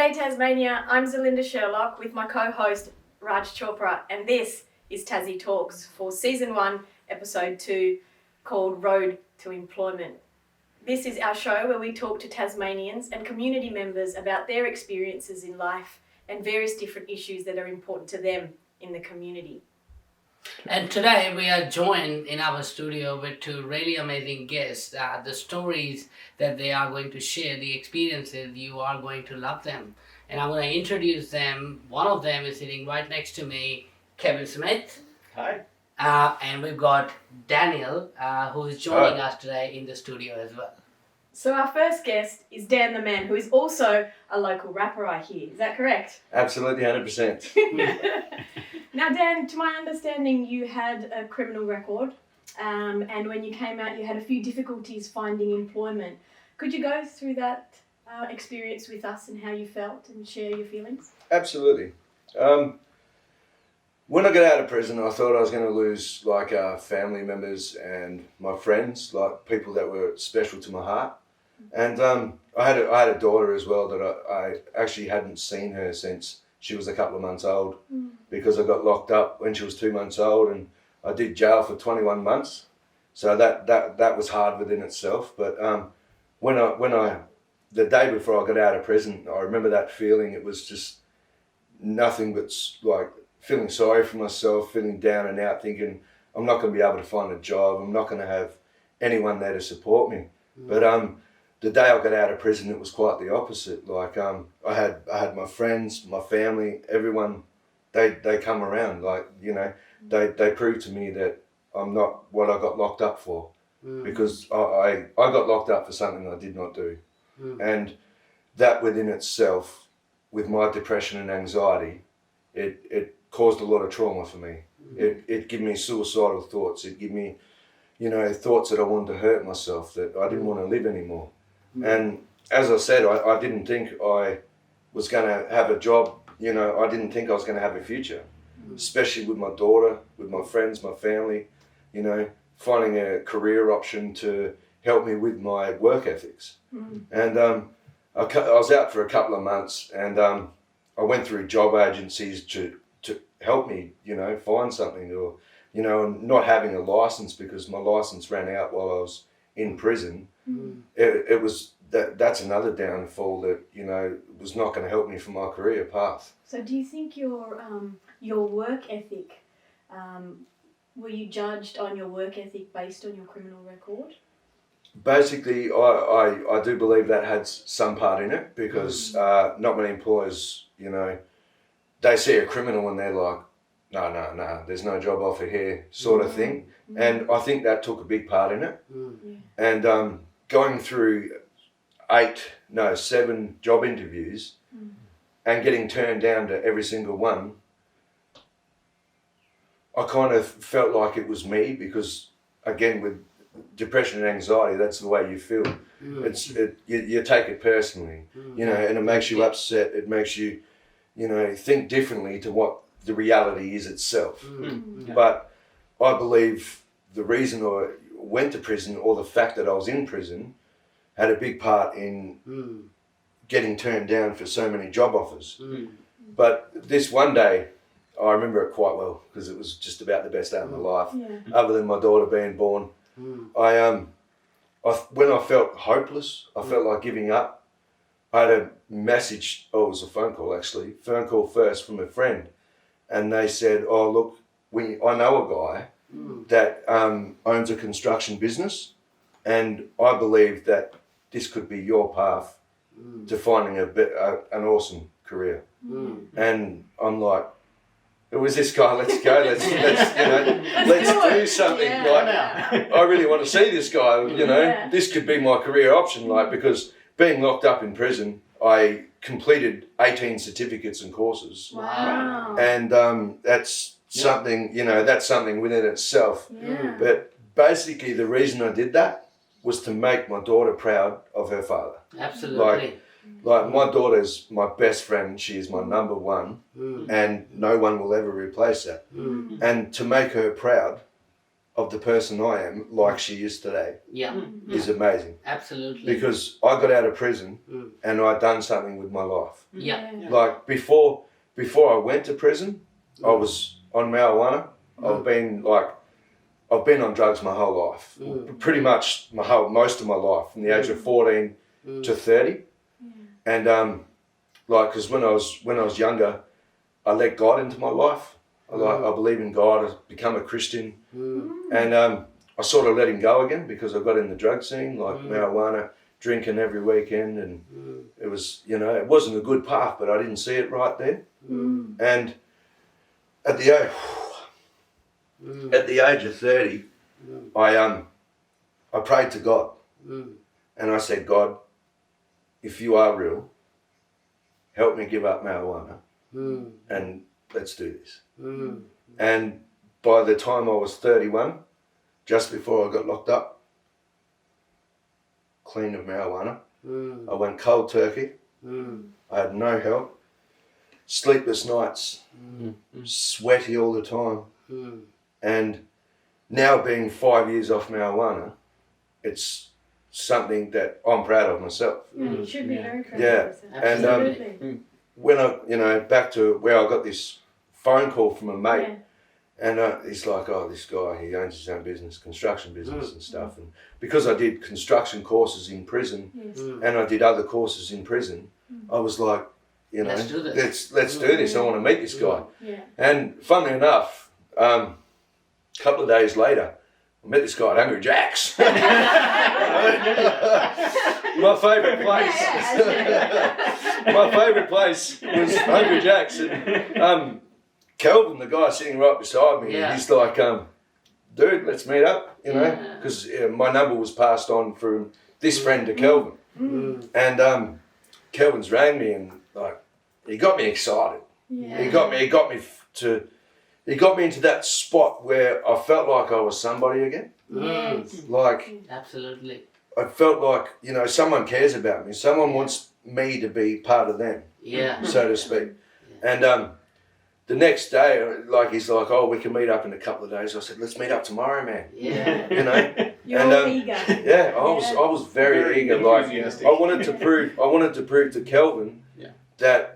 G'day Tasmania, I'm Zelinda Sherlock with my co-host Raj Chopra, and this is TassieTalks for Season 1, Episode 2, called Road to Employment. This is our show where we talk to Tasmanians and community members about their experiences in life and various different issues that are important to them in the community. And today we are joined in our studio with two really amazing guests. The stories that they are going to share, the experiences, you are going to love them. And I'm going to introduce them. One of them is sitting right next to me, Kevin Smith. Hi. And we've got Daniel, who is joining us today in the studio as well. So our first guest is Dan the Man, who is also a local rapper, I hear. Is that correct? Absolutely, 100%. Now, Dan, to my understanding, you had a criminal record, and when you came out, you had a few difficulties finding employment. Could you go through that experience with us and how you felt and share your feelings? Absolutely. When I got out of prison, I thought I was going to lose family members and my friends, like people that were special to my heart. And I had a daughter as well that I actually hadn't seen her since she was a couple of months old, because I got locked up when she was 2 months old, and I did jail for 21 months. So that was hard within itself. But the day before I got out of prison, I remember that feeling. It was just nothing but like feeling sorry for myself, feeling down and out, thinking I'm not going to be able to find a job. I'm not going to have anyone there to support me. But the day I got out of prison, it was quite the opposite. Like I had my friends, my family, everyone. They come around. Like, you know, they proved to me that I'm not what I got locked up for, because I got locked up for something I did not do, and that within itself, with my depression and anxiety, it caused a lot of trauma for me. It gave me suicidal thoughts. It gave me, you know, thoughts that I wanted to hurt myself, that I didn't want to live anymore. And as I said, I didn't think I was going to have a job. You know, I didn't think I was going to have a future, especially with my daughter, with my friends, my family, you know, finding a career option to help me with my work ethics. And I was out for a couple of months, and I went through job agencies to help me, you know, find something, or, you know, not having a license because my license ran out while I was in prison. It was that's another downfall that, you know, was not going to help me for my career path. So do you think your work ethic, were you judged on your work ethic based on your criminal record? Basically, I do believe that had some part in it, because not many employers, you know, they see a criminal and they're like, no, there's no job offer here, sort of thing. And I think that took a big part in it. And going through 7 job interviews and getting turned down to every single one, I kind of felt like it was me, because again, with depression and anxiety, that's the way you feel. You take it personally, you know, and it makes you upset. It makes you, you know, think differently to what the reality is itself. But I believe the reason I went to prison, or the fact that I was in prison, had a big part in getting turned down for so many job offers. But this one day, I remember it quite well, because it was just about the best day of my life, other than my daughter being born. When I felt hopeless, I felt like giving up, I had a message, it was a phone call first from a friend, and they said, oh look, I know a guy that owns a construction business, and I believe that this could be your path to finding an awesome career. And I'm like, who is this guy? Let's go. Let's do something. I really want to see this guy. You know, this could be my career option. Because being locked up in prison, I completed 18 certificates and courses. Wow. And that's something. You know, that's something within itself. But basically, the reason I did that was to make my daughter proud of her father. Absolutely. Like my daughter's my best friend, she is my number one, and no one will ever replace that. And to make her proud, of the person I am, like she is today, Yeah. is amazing. Absolutely. Because I got out of prison and I'd done something with my life. Yeah. Like before I went to prison, I was on marijuana. I've been on drugs my whole life, pretty much most of my life, from the age of 14 to 30, and because when I was younger, I let God into my life. I believe in God. I've become a Christian, and I sort of let him go again because I got in the drug scene, like marijuana, drinking every weekend, and it was, it wasn't a good path, but I didn't see it right there, and at the age of 30, I prayed to God, and I said, God, if you are real, help me give up marijuana, and let's do this. And by the time I was 31, just before I got locked up, clean of marijuana, I went cold turkey. I had no help, sleepless nights, sweaty all the time. And now being 5 years off marijuana, it's something that I'm proud of myself. Yeah, you should be very proud Yeah. of yourself. And Absolutely. when I, back to where I got this phone call from a mate, and he's like, oh, this guy, he owns his own business, construction business and stuff. And because I did construction courses in prison and I did other courses in prison, I was like, let's do this. Let's do this. I want to meet this guy. Yeah. And funnily enough, a couple of days later, I met this guy at Hungry Jack's. My favourite place. My favourite place was Hungry Jack's. And Kelvin, the guy sitting right beside me, he's like, dude, let's meet up, because my number was passed on from this friend to Kelvin. And Kelvin's rang me and like, he got me excited. Yeah. He got me into that spot where I felt like I was somebody again. Yes. Like, absolutely. I felt like, someone cares about me. Someone wants me to be part of them, so to speak. And the next day, he's like, oh, we can meet up in a couple of days. I said, let's meet up tomorrow, man. Yeah. You're eager. Yeah, I was very eager. Like, I wanted to prove to Kelvin that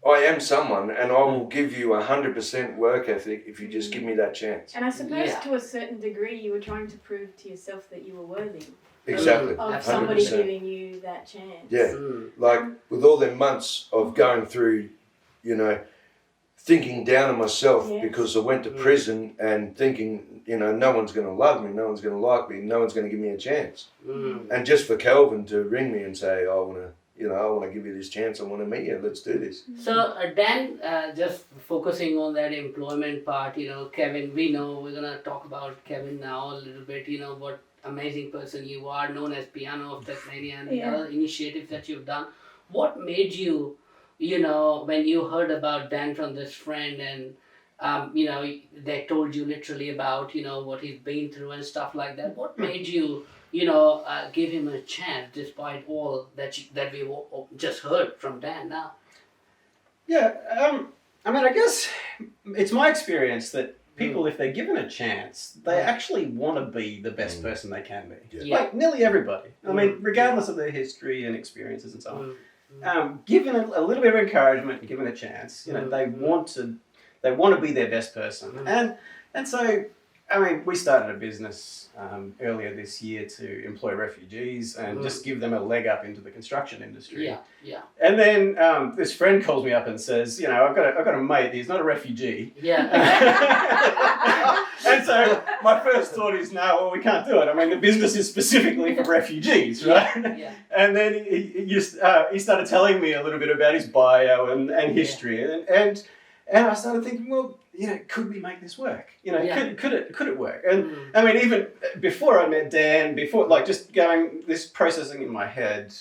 I am someone, and I will give you 100% work ethic if you just give me that chance. And I suppose to a certain degree, you were trying to prove to yourself that you were worthy. Exactly. Of somebody 100%. giving you that chance. Yeah. Like, with all them months of going through, thinking down on myself because I went to prison and thinking, no one's going to love me, no one's going to like me, no one's going to give me a chance. And just for Kelvin to ring me and say, I want to give you this chance, I want to meet you, let's do this. So Dan, just focusing on that employment part, Kevin, we know we're going to talk about Kevin now a little bit, what amazing person you are, known as Piano of Tasmania and the other initiatives that you've done. What made you, when you heard about Dan from this friend and, they told you literally about, what he's been through and stuff like that, what made you, give him a chance despite all that we just heard from Dan now? Yeah, I guess it's my experience that people, if they're given a chance, they actually want to be the best person they can be. Yeah. Like nearly everybody. I mean, regardless of their history and experiences and so on. Given a little bit of encouragement, given a chance, they want to be their best person. And so, we started a business earlier this year to employ refugees and just give them a leg up into the construction industry. Yeah. And then this friend calls me up and says, I've got a mate, he's not a refugee. Yeah. And so my first thought is, no, well, we can't do it. The business is specifically for refugees, right? Yeah. And then he started telling me a little bit about his bio and history. And I started thinking, well, could we make this work? Could it work? And even before I met Dan, just going this processing in my head,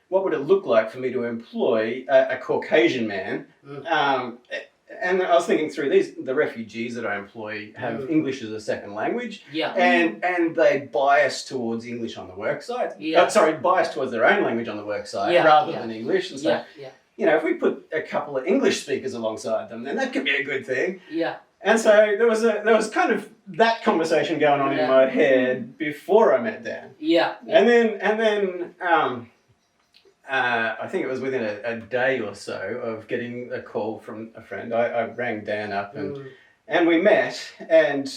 what would it look like for me to employ a Caucasian man? And I was thinking through the refugees that I employ have English as a second language. Yeah. And they bias towards English on the work site. Yeah. Bias towards their own language on the work site rather than English. And so, if we put a couple of English speakers alongside them, then that could be a good thing. Yeah. And so there was kind of that conversation going on in my head before I met Dan. Yeah. And then I think it was within a day or so of getting a call from a friend. I rang Dan up and we met and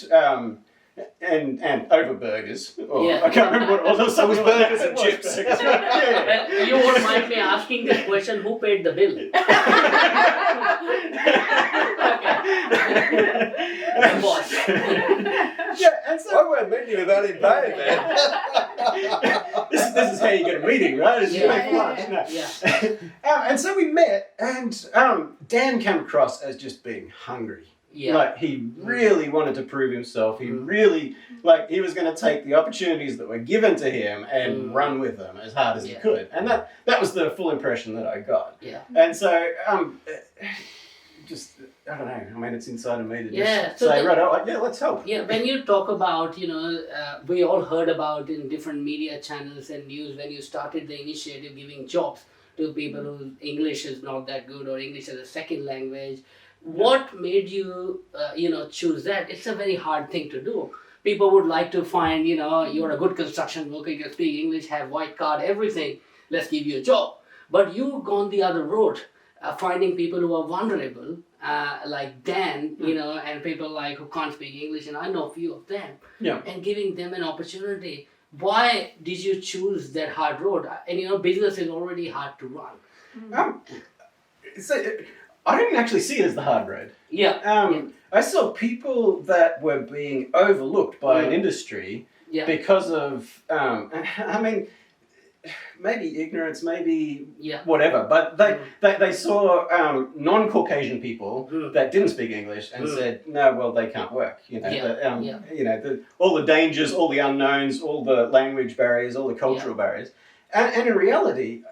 over burgers. I can't remember what it was. It was burgers and chips. Well, you won't mind me asking this question: who paid the bill? The boss. And so I won't meet you without him paying, man. this is how you get a meeting, right? Is you pay for lunch. No. And so we met, and Dan came across as just being hungry. Yeah. Like he really wanted to prove himself. He really, like, he was going to take the opportunities that were given to him and run with them as hard as he could. And that was the full impression that I got. Yeah. And so, just, I don't know. I mean, it's inside of me to just so say, right, let's help. Yeah, when you talk about, we all heard about in different media channels and news when you started the initiative giving jobs to people whose English is not that good or English as a second language. What made you, choose that? It's a very hard thing to do. People would like to find, you're a good construction worker, you speak English, have white card, everything. Let's give you a job. But you've gone the other road, finding people who are vulnerable, like Dan, and people like who can't speak English, and I know a few of them, and giving them an opportunity. Why did you choose that hard road? And business is already hard to run. I didn't actually see it as the hard road. Yeah. I saw people that were being overlooked by an industry because of, maybe ignorance, maybe whatever. But they saw non-Caucasian people that didn't speak English and said, no, well, they can't work. All the dangers, all the unknowns, all the language barriers, all the cultural barriers. And in reality,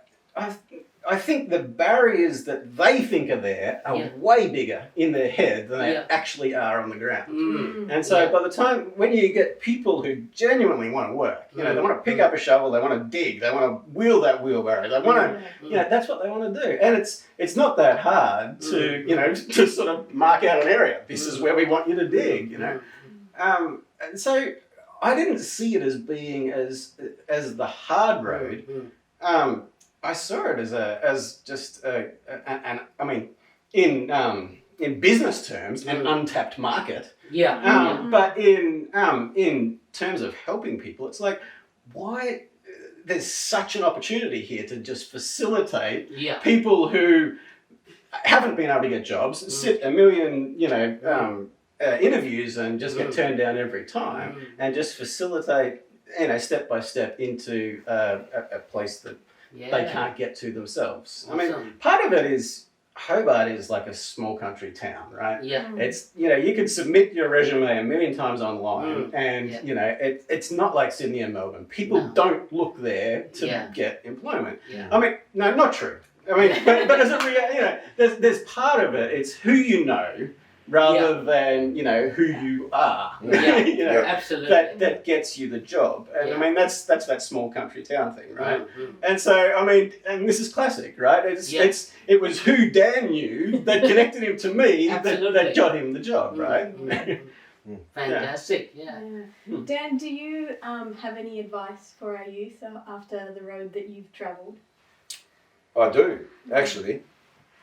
I think the barriers that they think are there are way bigger in their head than they actually are on the ground. And so by the time, when you get people who genuinely want to work, they want to pick up a shovel, they want to dig, they want to wheel that wheelbarrow, they want to, that's what they want to do. And it's not that hard to, to sort of mark out an area. This is where we want you to dig, And so I didn't see it as being as the hard road. I saw it as just in business terms an untapped market. But in terms of helping people, it's like, why there's such an opportunity here to just facilitate people who haven't been able to get jobs, sit a million interviews and just get turned down every time, and just facilitate step by step into a place that they can't get to themselves. Awesome. I mean, part of it is Hobart is like a small country town, right? Yeah. It's you could submit your resume a million times online, and it's not like Sydney and Melbourne. People don't look there to get employment. Yeah. I mean, no, not true. I mean, but as a there's part of it. It's who you know rather than who you are. Absolutely. That gets you the job, and I mean that's that small country town thing, right? And so I mean, and this is classic, right? It was who Dan knew that connected him to me that got him the job, right? Fantastic. Dan, do you have any advice for our youth after the road that you've travelled? I do, actually.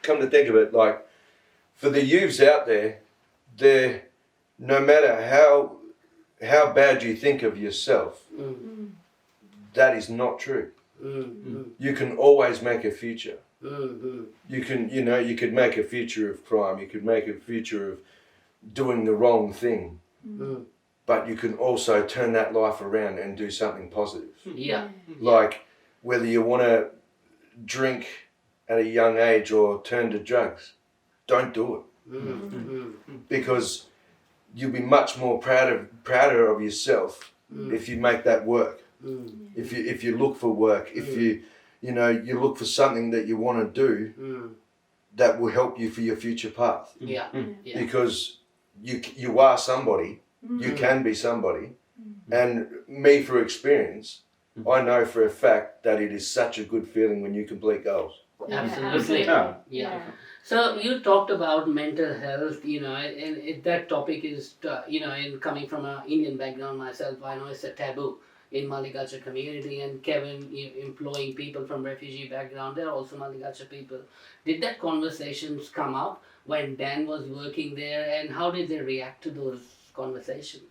Come to think of it, like, for the youths out there, no matter how bad you think of yourself, that is not true. You can always make a future. You can, you could make a future of crime. You could make a future of doing the wrong thing. But you can also turn that life around and do something positive. Like whether you want to drink at a young age or turn to drugs, don't do it. Because you'll be much more prouder of yourself if you make that work. If you look for work, if you look for something that you want to do that will help you for your future path. Because you are somebody, you can be somebody, and me, for experience, I know for a fact that it is such a good feeling when you complete goals. Absolutely. Oh. Yeah. So you talked about mental health, and that topic is, in coming from an Indian background myself, I know it's a taboo in multicultural community, and Kevin employing people from refugee background, they're also multicultural people. Did that conversations come up when Dan was working there, and how did they react to those conversations?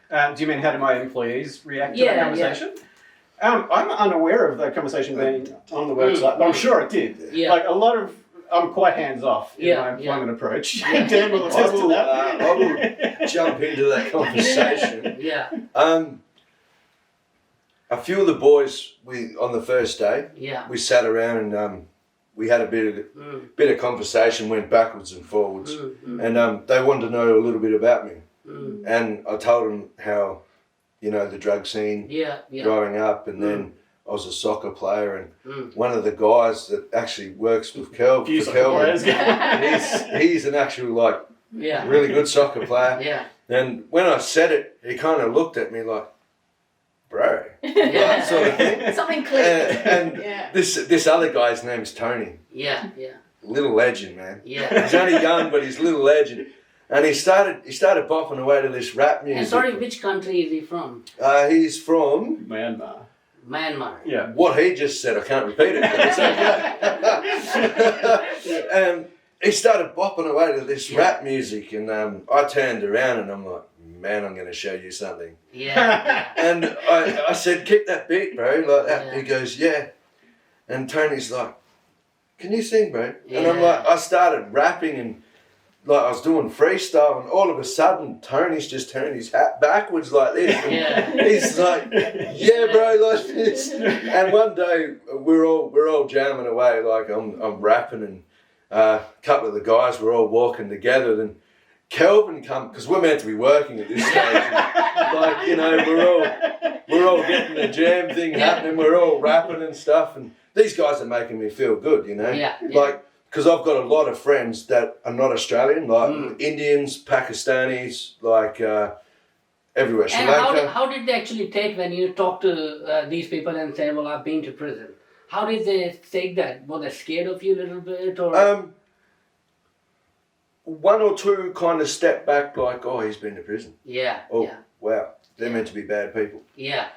Do you mean how do my employees react to Yeah, that conversation? I'm unaware of that conversation being on the website, but I'm sure it did. Yeah. Like I'm quite hands off in my employment approach. Dan will attest to that. I will jump into that conversation. Yeah. A few of the boys, on the first day, Yeah. we sat around and we had a bit of conversation, went backwards and forwards, and they wanted to know a little bit about me, and I told them how, the drug scene, growing up, and then I was a soccer player, and one of the guys that actually works with Kelvin, he's an actual really good soccer player. Yeah. And when I said it, he kind of looked at me like, bro, Yeah. sort of thing. Something clicked. And this other guy's name's Tony. Yeah. Little legend, man. Yeah. He's only young, but he's a little legend. And he started bopping away to this rap music. And sorry, which country is he from? He's from Myanmar. Yeah. what he just said. I can't repeat it. But it's okay. And he started bopping away to this rap music, and I turned around and I'm like, man, I'm going to show you something. Yeah. And I said, kick that beat, bro, like that. Yeah. He goes, yeah. And Tony's like, can you sing, bro? Yeah. And I'm like, I started rapping and I was doing freestyle, and all of a sudden Tony's just turned his hat backwards like this. And he's like, yeah, bro, like this. And one day we're all jamming away, like I'm rapping, and a couple of the guys were all walking together, and Kelvin come, because we're meant to be working at this stage. And, we're all getting the jam thing happening. We're all rapping and stuff, and these guys are making me feel good, because I've got a lot of friends that are not Australian, like Indians, Pakistanis, everywhere. Sri And Lanka. how did they actually take when you talk to these people and say, well, I've been to prison? How did they take that? Were they scared of you a little bit? Or? One or two kind of step back, like, oh, he's been to prison. Wow, they're meant to be bad people. Yeah.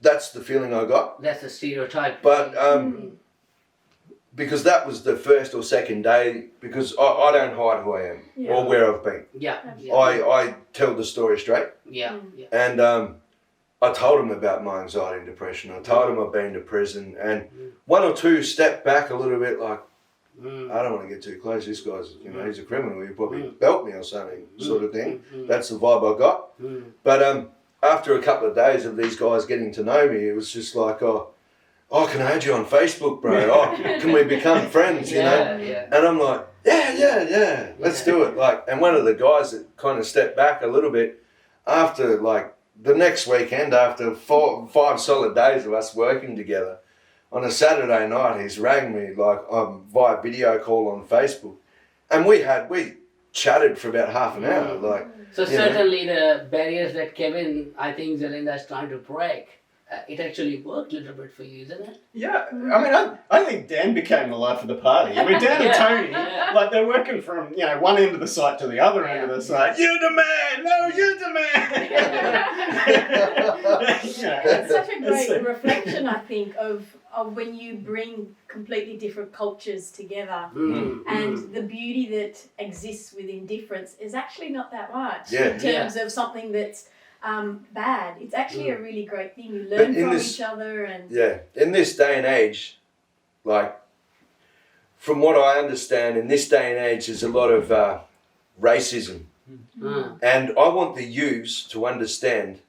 That's the feeling I got. That's a stereotype. But because that was the first or second day, because I don't hide who I am or where I've been. Yeah. I tell the story straight. Yeah. And I told him about my anxiety and depression. I told him I've been to prison, and one or two stepped back a little bit, like, I don't want to get too close. This guy's, he's a criminal. He'll probably belt me or something, sort of thing. That's the vibe I got. But after a couple of days of these guys getting to know me, it was just like, oh, can I add you on Facebook, bro? Oh, can we become friends, Yeah. And I'm like, yeah, let's do it. And one of the guys that kind of stepped back a little bit after, the next weekend, after 5 solid days of us working together, on a Saturday night, he's rang me via video call on Facebook, and we chatted for about half an hour. So certainly the barriers that Kevin, I think Zelinda is trying to break, it actually worked a little bit for you, isn't it? Yeah, I mean, I think Dan became the life of the party. I mean, Dan and Tony, they're working from one end of the site to the other end of the site. You demand, no, you demand. It's such a great reflection, I think, of when you bring completely different cultures together, and the beauty that exists within difference is actually not that much in terms of something that's bad. It's actually a really great thing. You learn from each other, and in this day and age, from what I understand, in this day and age, there's a lot of racism, and I want the youths to understand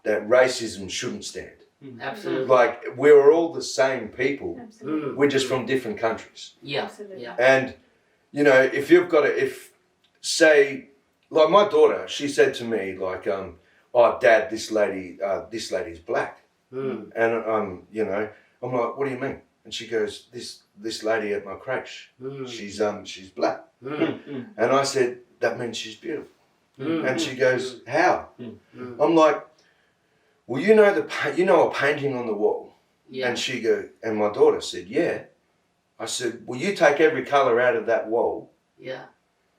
that racism shouldn't stand. Absolutely. We're all the same people. absolutely, We're just from different countries. absolutely. And if you've got say, my daughter, she said to me, oh, Dad, this lady's black. And I'm like, what do you mean? And she goes, this lady at my crèche, she's black. And I said, that means she's beautiful. And she goes, how? I'm like, well, you know a painting on the wall. And she and my daughter said, yeah. I said, well, you take every colour out of that wall Yeah.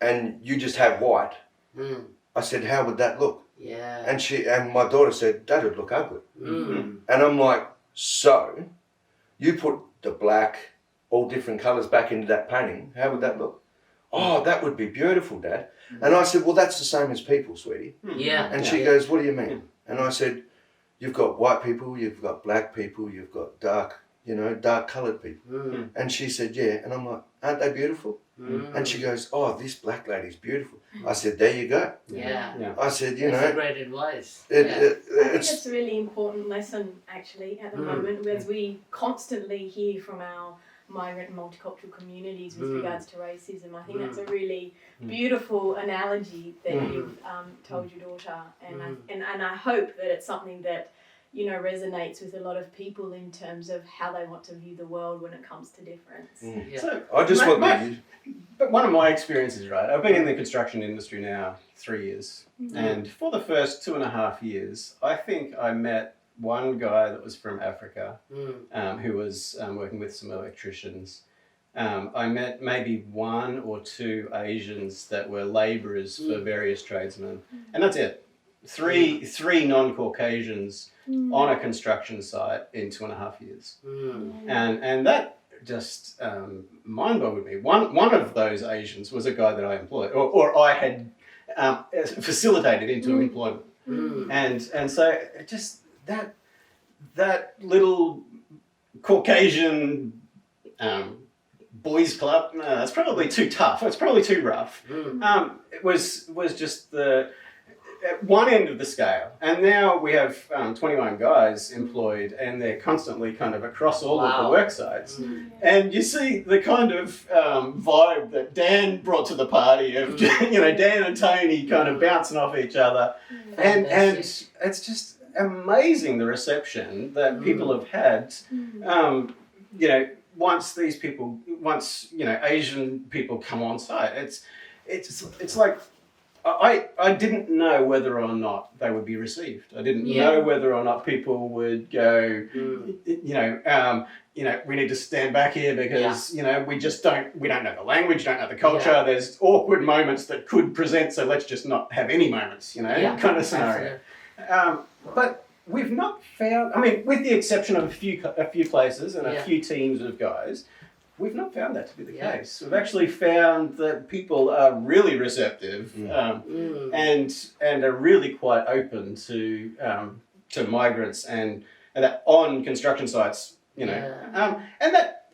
and you just have white. Mm. I said, how would that look? Yeah. And my daughter said, that would look ugly. Mm. And I'm like, so you put the black, all different colours back into that painting, how would that look? Oh, that would be beautiful, Dad. And I said, well, that's the same as people, sweetie. Yeah. And she goes, what do you mean? And I said, you've got white people, you've got black people, you've got dark coloured people. Mm. And she said, yeah. And I'm like, aren't they beautiful? Mm. And she goes, oh, this black lady's beautiful. I said, there you go. Yeah. I said, That's a great advice. I think it's it's a really important lesson actually at the moment, as we constantly hear from our migrant and multicultural communities with regards to racism. I think that's a really beautiful analogy that you've told your daughter, and I hope that it's something that resonates with a lot of people in terms of how they want to view the world when it comes to difference. Yeah. So I just but one of my experiences, right? I've been in the construction industry now 3 years, and for the first 2.5 years, I think I met one guy that was from Africa, who was working with some electricians. I met maybe 1 or 2 Asians that were labourers for various tradesmen, and that's it. Three non-Caucasians on a construction site in 2.5 years, and that just mind-boggled me. One of those Asians was a guy that I employed, or I had facilitated into employment, and so it just that little Caucasian boys club, no, that's probably too tough. It's probably too rough. It was just the at one end of the scale, and now we have 21 guys employed, and they're constantly kind of across all of the work sites. And you see the kind of vibe that Dan brought to the party of Dan and Tony kind of bouncing off each other, and it's just amazing the reception that people have had. Once Asian people come on site, it's like I didn't know whether or not they would be received. I didn't know whether or not people would go, we need to stand back here because we don't know the language, don't know the culture. Yeah. There's awkward moments that could present, so let's just not have any moments, kind of scenario. But we've not found. I mean, with the exception of a few places and a few teams of guys. We've not found that to be the case. We've actually found that people are really receptive and are really quite open to migrants and that on construction sites, and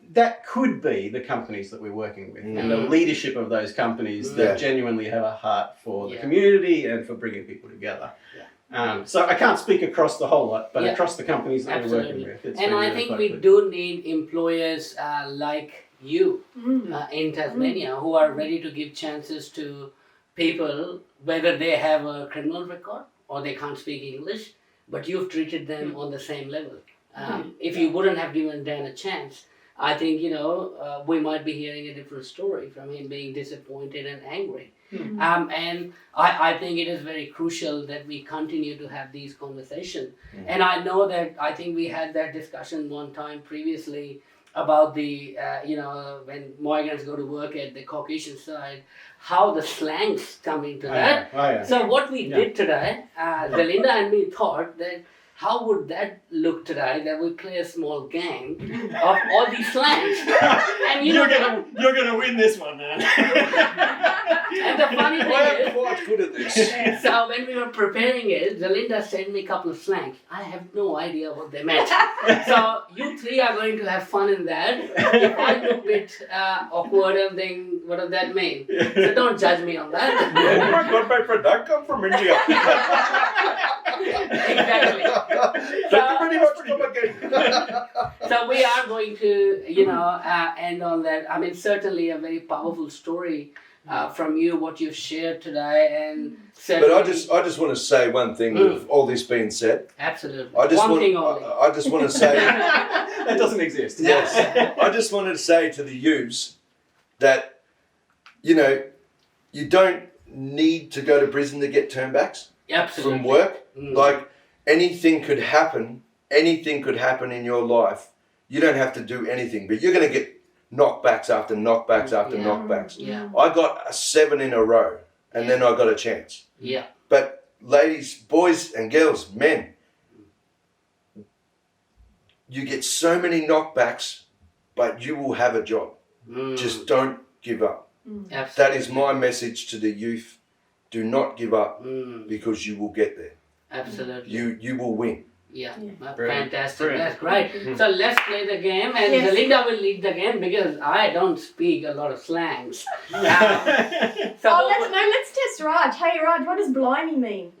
that could be the companies that we're working with and the leadership of those companies that genuinely have a heart for the community and for bringing people together. So I can't speak across the whole lot, but across the companies that we're working with. And I think we do need employers like you in Tasmania who are ready to give chances to people, whether they have a criminal record or they can't speak English, but you've treated them on the same level. If you wouldn't have given Dan a chance, I think, we might be hearing a different story from him being disappointed and angry. And I think it is very crucial that we continue to have these conversations. And I know that I think we had that discussion one time previously about the, when migrants go to work at the Caucasian side, how the slangs come into that. So what we did today, Zelinda and me thought that how would that look today that we play a small game of all these slangs? And you're gonna win this one, man. And the funny thing is, I'm quite good at this. So when we were preparing it, Zelinda sent me a couple of slangs. I have no idea what they meant. So you three are going to have fun in that. If I look a bit awkward and think, what does that mean? So don't judge me on that. Oh my God, my friend, I come from India. Exactly. So we are going to, end on that. I mean, certainly a very powerful story from you, what you've shared today, and but I just want to say one thing with all this being said. Absolutely. I just want to say that doesn't exist. Yes. I just wanted to say to the youths that you don't need to go to prison to get turnbacks from work. Like anything could happen in your life. You don't have to do anything, but you're going to get knockbacks after knockbacks after Yeah. knockbacks. Yeah. I got a 7 in a row, and then I got a chance. Yeah. But ladies, boys and girls, men, you get so many knockbacks, but you will have a job. Just don't give up. Absolutely. That is my message to the youth. Do not give up, because you will get there. Absolutely. You will win. Yeah, Brilliant. fantastic. Brilliant. That's great. So let's play the game, and Yes. Zelinda will lead the game because I don't speak a lot of slangs. So Let's test Raj. Hey Raj, what does blimey mean?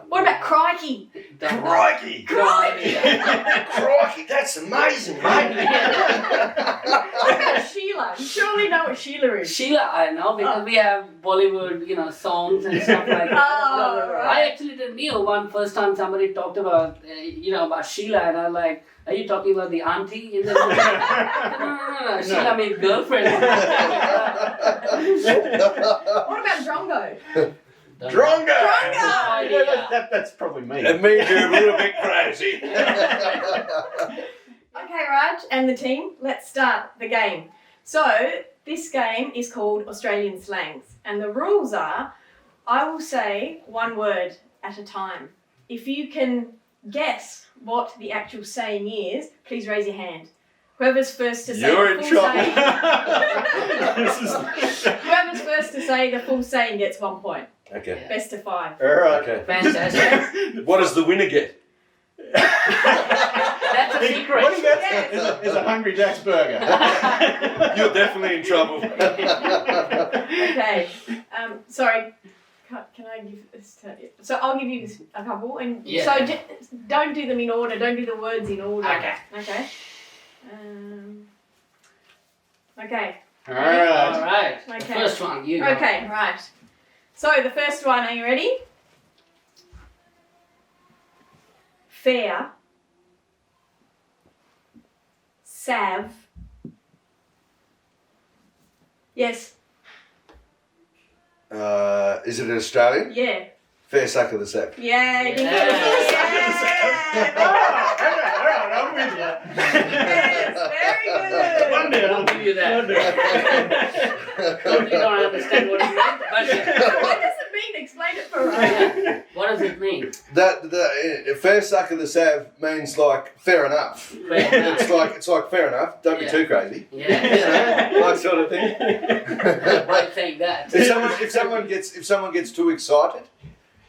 What about crikey? Crikey! Crikey! Crikey, that's amazing, mate. What about Sheila? You surely know what Sheila is. Sheila, I know because we have Bollywood, songs and stuff like that. Oh, right. I actually didn't know first time somebody talked about, about Sheila, and I'm like, are you talking about the auntie in the movie? No. Sheila means girlfriend. What about drongo? Drongo! Yeah, that's probably me. It means you're a little bit crazy. Okay, Raj and the team, let's start the game. So, this game is called Australian Slangs, and the rules are, I will say one word at a time. If you can guess what the actual saying is, please raise your hand. Whoever's first to say You're the in full trouble. saying, whoever's first to say the full saying gets 1 point. Okay. Best of 5. All right. Okay. Fantastic. What does the winner get? That's a secret. What he gets is a Hungry Jack's burger. You're definitely in trouble. Okay. Sorry. Can I give this to you? So I'll give you a couple, and Yeah. so don't do them in order. Don't do the words in order. Okay. Okay. Okay. All right. All right. The Okay. first one, you go. Okay. Right. So the first one. Are you ready? Fair. Sav. Yes. Is it an Australian? Yeah. Fair suck of the sack. Yeah. You can Yeah. get All right, I'm with you. Yes, very One good. day I'll give you that. One day. Totally don't understand what it means, but What does it mean? Explain it for us. what does it mean? That fair suck of the sav means like fair enough. Fair enough. It's like fair enough. Don't Yeah. be too crazy. Yeah. That sort of thing. Why saying that? If someone gets too excited,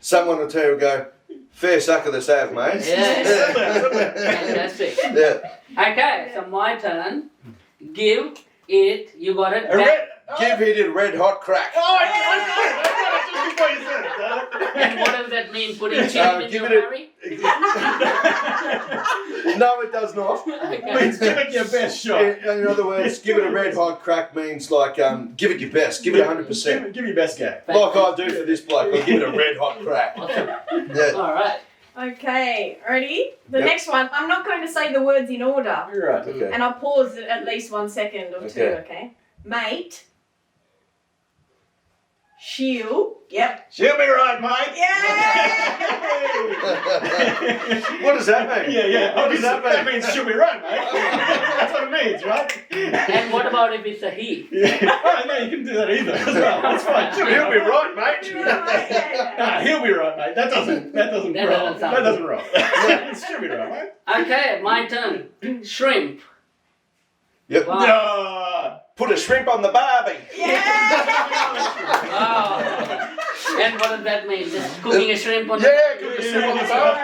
someone will tell you, go, fair suck of the sav, mate. Yeah. Fantastic. Yeah. Okay, so my turn. Give it. You got it. Give it a red hot crack. Oh, I got it just before you said it. And what does that mean? Putting cheese in give your it a- curry? No, it does not. Okay. Means give it your best shot. In other words, give it a red hot crack means like give it your best, give it 100%. Give your best game. Like I do for this bloke, I give it a red hot crack. Awesome. Yeah. All right. Okay, ready? The Yep. next one, I'm not going to say the words in order, You're right. Okay. and I'll pause it at least 1 second or two, Okay. okay? Mate. Shield. Yep. She'll be right, mate. Yay! What does that mean? Yeah. What does that mean? That means she'll be right, mate. That's what it means, right? And what about if it's a he? Yeah. Oh, no, you can do that either as well. That's fine. He'll be right, mate. He'll be right, mate. That doesn't That roll. doesn't sound That doesn't roll. She'll be right, mate. Okay, my turn. Shrimp. Yep. Wow. No. Put a shrimp on the barbie. Wow. And what does that mean? Just cooking a shrimp on Yeah, put a shrimp on the barbie.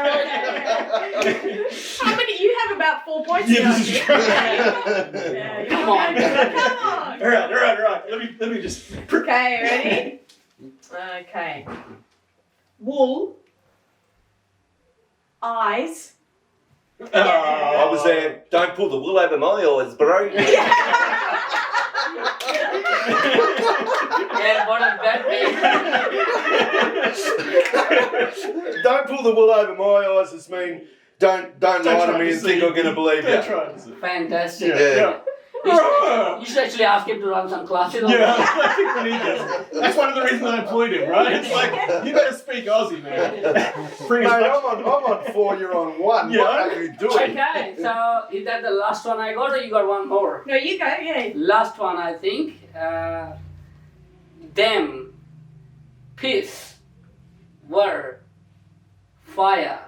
How many? You have about 4 points Yeah, now. this is Jim. true. Yeah, you're Come on. okay. Come on. All right. Let me just. Okay, ready? Okay. Wool. Eyes. I was there. Don't pull the wool over my eyes, bro. And what does that mean? Don't pull the wool over my eyes. It's mean don't lie to me and think I'm going to believe Don't you. try this. Fantastic. Yeah. You should actually ask him to run some classes on Yeah, that. I think we need this. That's one of the reasons I employed him, right? It's like, you better speak Aussie, man. Bring Mate, us I'm on 4, you're on 1. Yeah. What are you doing? Okay, so is that the last one I got or you got one more? No, you go, yeah. Last one, I think. Them, piss, were, fire.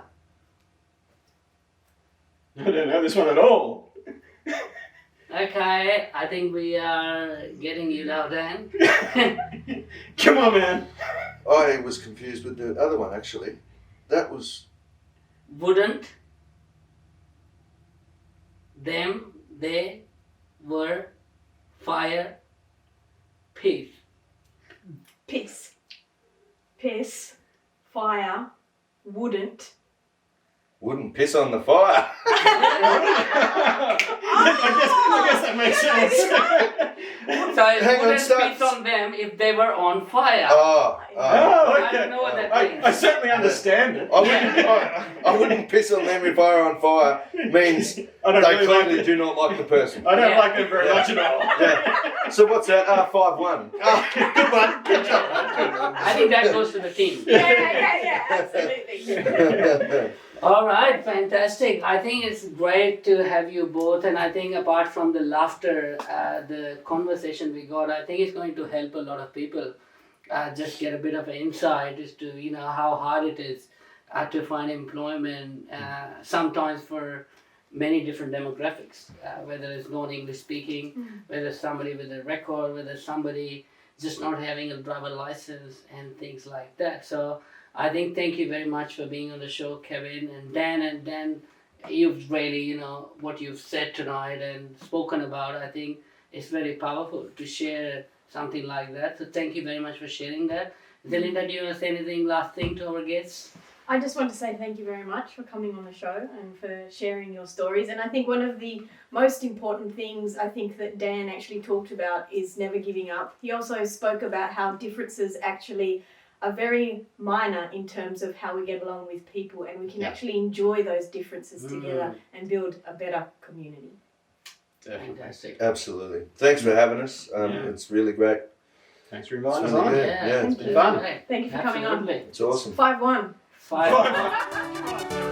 I don't know this one at all. Okay, I think we are getting you now, Dan. Come on, man. I was confused with the other one, actually. That was... Wouldn't, them, they, were, fire, piss. Piss. Piss. Fire. Wouldn't. Wouldn't piss on the fire. I guess that makes sense. So it Hang on, wouldn't stop. piss on them if they were on fire. Oh, Oh, I okay. don't know what that means. I certainly understand it. I wouldn't piss on them if I were on fire. Means I don't they really like clearly it. do not like the person. I don't Yeah. like them very much at all. Yeah. So what's that? 5-1. Good one. Good job. I think that goes to the team. Yeah, absolutely. All right, fantastic. I think it's great to have you both, and I think apart from the laughter, the conversation we got, I think it's going to help a lot of people just get a bit of an insight as to how hard it is to find employment. Sometimes for many different demographics, whether it's non-English speaking, whether somebody with a record, whether somebody just not having a driver license and things like that. So I think thank you very much for being on the show, Kevin and Dan. And Dan, you've really, what you've said tonight and spoken about, I think it's very powerful to share something like that. So thank you very much for sharing that. Zelinda, do you want to say anything, last thing to our guests? I just want to say thank you very much for coming on the show and for sharing your stories. And I think one of the most important things I think that Dan actually talked about is never giving up. He also spoke about how differences actually are very minor in terms of how we get along with people, and we can actually enjoy those differences together and build a better community. Fantastic. Absolutely. Thanks for having us. It's really great. Thanks for inviting us It's on. really- Yeah, yeah, it's it's been been fun. great. Thank you for coming on. Absolutely. It's awesome. 5-1. 5.